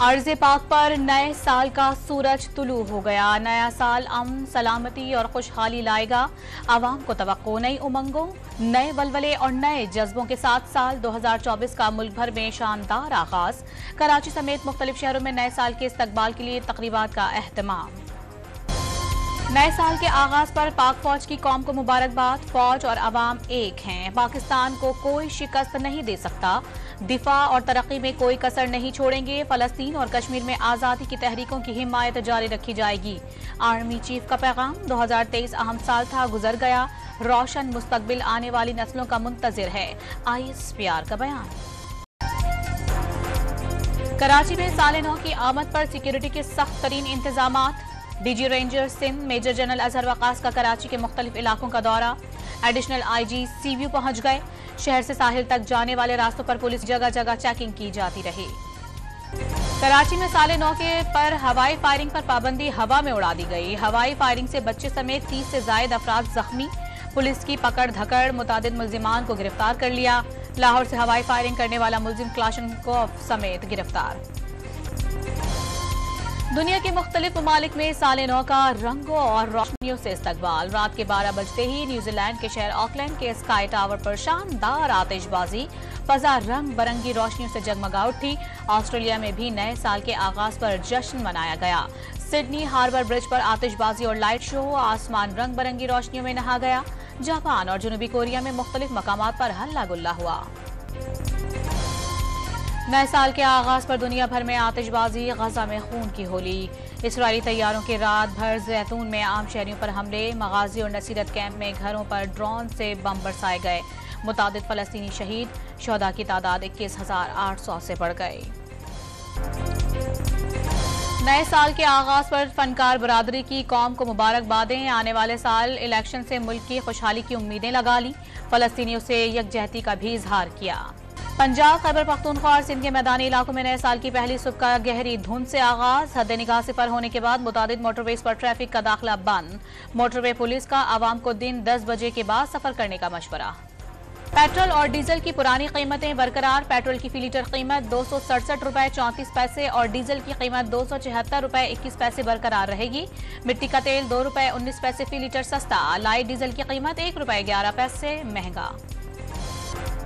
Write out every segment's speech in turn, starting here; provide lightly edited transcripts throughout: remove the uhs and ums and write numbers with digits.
अर्ज़े पाक पर नए साल का सूरज तुलू हो गया। नया साल अमन, सलामती और खुशहाली लाएगा। आवाम को तवक्को नई उमंगों, नए वलवले और नए जज्बों के साथ साल 2024 का मुल्क भर में शानदार आगाज। कराची समेत मुख्तलिफ शहरों में नए साल के इस्तकबाल के लिए तकरीबात का एहतमाम। नए साल के आगाज पर पाक फौज की कौम को मुबारकबाद। फौज और अवाम एक हैं। पाकिस्तान को कोई शिकस्त नहीं दे सकता। दिफा और तरक्की में कोई कसर नहीं छोड़ेंगे। फलस्तीन और कश्मीर में आज़ादी की तहरीकों की हिमायत जारी रखी जाएगी। आर्मी चीफ का पैगाम। 2023 अहम साल था, गुजर गया। रोशन मुस्तकबिल आने वाली नस्लों का मुंतजिर है। ISPR का बयान। कराची में साल नौ की आमद पर सिक्योरिटी के सख्त तरीन इंतजामात। DG ranger Sindh major general Azhar Waqas का कराची के मुख्तलिफ इलाकों का दौरा। एडिशनल IG सी व्यू पहुंच गए। शहर से साहिल तक जाने वाले रास्तों पर पुलिस जगह जगह चेकिंग की जाती रही। कराची में साल नौ के पर हवाई फायरिंग पर पाबंदी हवा में उड़ा दी गई। हवाई फायरिंग से बच्चे समेत 30 से जायद अफराद जख्मी। पुलिस की पकड़ धकड़, मुतादिद मुल्जिमान को गिरफ्तार कर लिया। लाहौर से हवाई फायरिंग करने वाला मुल्जिम क्लाशनकोव समेत गिरफ्तार। दुनिया के मुख्तलिफ ममालिक में साल नौ का रंगों और रोशनियों से इस्तकबाल। रात के 12 बजते ही न्यूजीलैंड के शहर ऑकलैंड के स्काई टावर पर शानदार आतिशबाजी। फजा रंग बरंगी रोशनियों से जगमगा उठी। ऑस्ट्रेलिया में भी नए साल के आगाज पर जश्न मनाया गया। सिडनी हार्बर ब्रिज पर आतिशबाजी और लाइट शो। आसमान रंग बरंगी रोशनियों में नहा गया। जापान और जनूबी कोरिया में मुख्तलिफ मकामात पर हल्ला गुल्ला हुआ। नए साल के आगाज पर दुनिया भर में आतिशबाजी। गजा में खून की होली। इसराइली तैयारों के रात भर जैतून में आम शहरियों पर हमले। मगाजी और नसीरत कैंप में घरों पर ड्रोन से बम बरसाए गए। मुतादिद फलस्तीनी शहीद। शोहदा की तादाद 21,800 से बढ़ गई। नए साल के आगाज पर फनकार बरादरी की कौम को मुबारकबादें। आने वाले साल इलेक्शन से मुल्क की खुशहाली की उम्मीदें लगा ली। फलस्तीनियों से यकजहती का भी इजहार किया। पंजाब, खैबर पख्तूनख्वा और सिंध के मैदानी इलाकों में नए साल की पहली सुबह का गहरी धुंध से आगाज। हद निगाह से पर होने के बाद मुतादिद मोटरवेज पर ट्रैफिक का दाखिला बंद। मोटरवे पुलिस का आवाम को दिन 10 बजे के बाद सफर करने का मशवरा। पेट्रोल और डीजल की पुरानी कीमतें बरकरार। पेट्रोल की फी लीटर कीमत 267 रुपए 34 पैसे और डीजल की कीमत 276 रुपए 21 पैसे बरकरार रहेगी। मिट्टी का तेल 2 रुपए 19 पैसे फी लीटर सस्ता। लाइट डीजल की कीमत 1 रुपए 11 पैसे महंगा।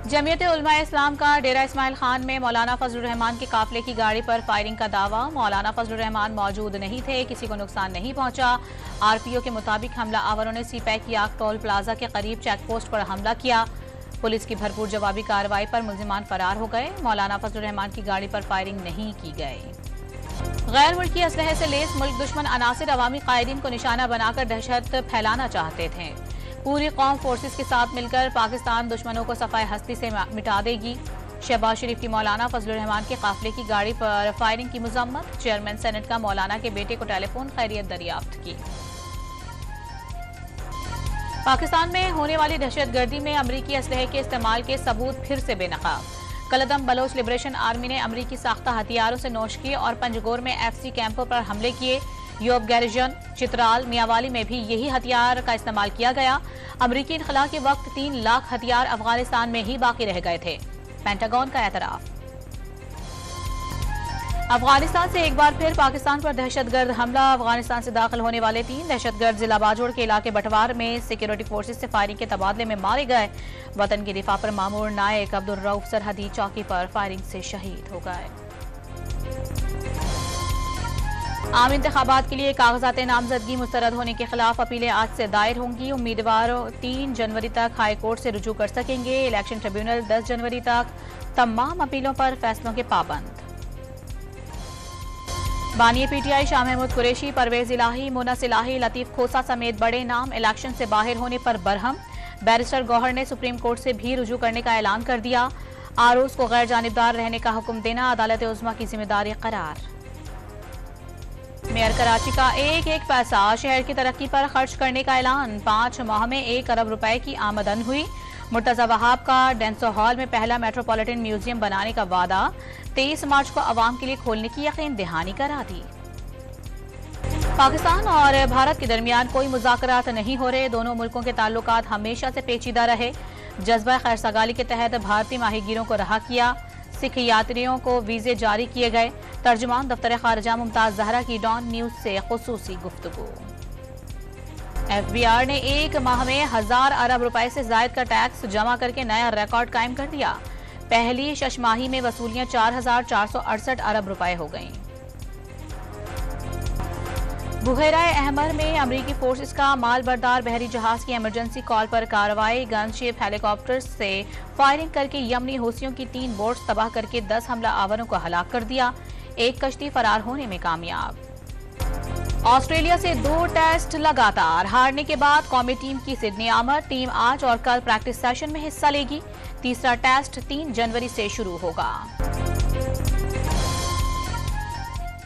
जमीयत उलमा इस्लाम का डेरा इस्माइल खान में मौलाना फजलुर रहमान के काफिले की गाड़ी पर फायरिंग का दावा। मौलाना फजलुर रहमान मौजूद नहीं थे, किसी को नुकसान नहीं पहुंचा। RPO के मुताबिक हमला आवरों ने सीपैक याक टोल प्लाजा के करीब चेक पोस्ट पर हमला किया। पुलिस की भरपूर जवाबी कार्रवाई पर मुल्जिमान फरार हो गए। मौलाना फजलुर रहमान की गाड़ी पर फायरिंग नहीं की गई। गैर मुल्की असलहे से लेस मुल्क दुश्मन अनासिर अवामी कायदीन को निशाना बनाकर दहशत फैलाना चाहते थे। पूरी कौम फोर्सेस के साथ मिलकर पाकिस्तान दुश्मनों को सफाए हस्ती से मिटा देगी। शहबाज शरीफ की मौलाना फजलुर रहमान के काफिले की गाड़ी पर फायरिंग की मजम्मत। चेयरमैन सेनेट का मौलाना के बेटे को टेलीफोन खैरियत दरियाफ्त की। पाकिस्तान में होने वाली दहशतगर्दी में अमरीकी असलहे के इस्तेमाल के सबूत फिर से बेनकाब। कलदम बलोच लिबरेशन आर्मी ने अमरीकी साख्ता हथियारों से नोश किए और पंजगोर में FC कैंपों पर हमले किए। योब गैरिजन, चित्राल, मियावाली में भी यही हथियार का इस्तेमाल किया गया। अमरीकी इनखला के वक्त 3 लाख हथियार अफगानिस्तान में ही बाकी रह गए थे। पेंटागन का एतराफ। अफगानिस्तान से एक बार फिर पाकिस्तान पर दहशतगर्द हमला। अफगानिस्तान से दाखिल होने वाले 3 दहशतगर्द जिला बाजोड़ के इलाके बटवार में सिक्योरिटी फोर्सेस से फायरिंग के तबादले में मारे गए। वतन की दिफा पर मामूर नायक अब्दुल रऊफ सरहदी चौकी पर फायरिंग से शहीद हो गए। आम इंतखाबात के लिए कागजात नामजदगी मुस्तरद होने के खिलाफ अपीलें आज से दायर होंगी। उम्मीदवार 3 जनवरी तक हाई कोर्ट से रुजू कर सकेंगे। इलेक्शन ट्रिब्यूनल 10 जनवरी तक तमाम अपीलों पर फैसलों के पाबंद। बानी PTI शाह महमूद कुरैशी, परवेज इलाही, मुनस इलाही, लतीफ खोसा समेत बड़े नाम इलेक्शन से बाहर होने पर बरहम। बैरिस्टर गौहर ने सुप्रीम कोर्ट से भी रुजू करने का ऐलान कर दिया। आरोज को गैर जानिबदार रहने का हुक्म देना अदालत उज़्मा की जिम्मेदारी करार। मेयर कराची का एक एक पैसा शहर की तरक्की पर खर्च करने का ऐलान। 5 माह में 1 अरब रुपए की आमदन हुई। मुर्तजा वहाब का डेंसो हॉल में पहला मेट्रोपॉलिटन म्यूजियम बनाने का वादा। 23 मार्च को आवाम के लिए खोलने की यकीन दहानी करा दी। पाकिस्तान और भारत के दरमियान कोई मुज़ाकरात नहीं हो रहे। दोनों मुल्कों के ताल्लुकात हमेशा से पेचीदा रहे। जज्बा खैरसगाली के तहत भारतीय माहीगीरों को रहा किया। सिख यात्रियों को वीजे जारी किए गए। तर्जुमान दफ्तर खारजा मुमताज जहरा की डॉन न्यूज से खुसूसी गुफ्तगू। FBI ने एक माह में 1000 अरब रुपए से जायद का टैक्स जमा करके नया रिकॉर्ड कायम कर दिया। पहली शशमाही में वसूलियां 4468 अरब रुपए हो गईं। बुहेरा अहमर में अमरीकी फोर्सेस का मालबरदार बहरी जहाज की इमरजेंसी कॉल पर कार्रवाई। गनशिप हेलीकॉप्टर से फायरिंग करके यमनी हूसियों की 3 बोट्स तबाह करके 10 हमला आवरों को हलाक कर दिया। एक कश्ती फरार होने में कामयाब। ऑस्ट्रेलिया से 2 टेस्ट लगातार हारने के बाद कौमी टीम की सिडनी आमद। टीम आज और कल प्रैक्टिस सेशन में हिस्सा लेगी। तीसरा टेस्ट 3 जनवरी से शुरू होगा।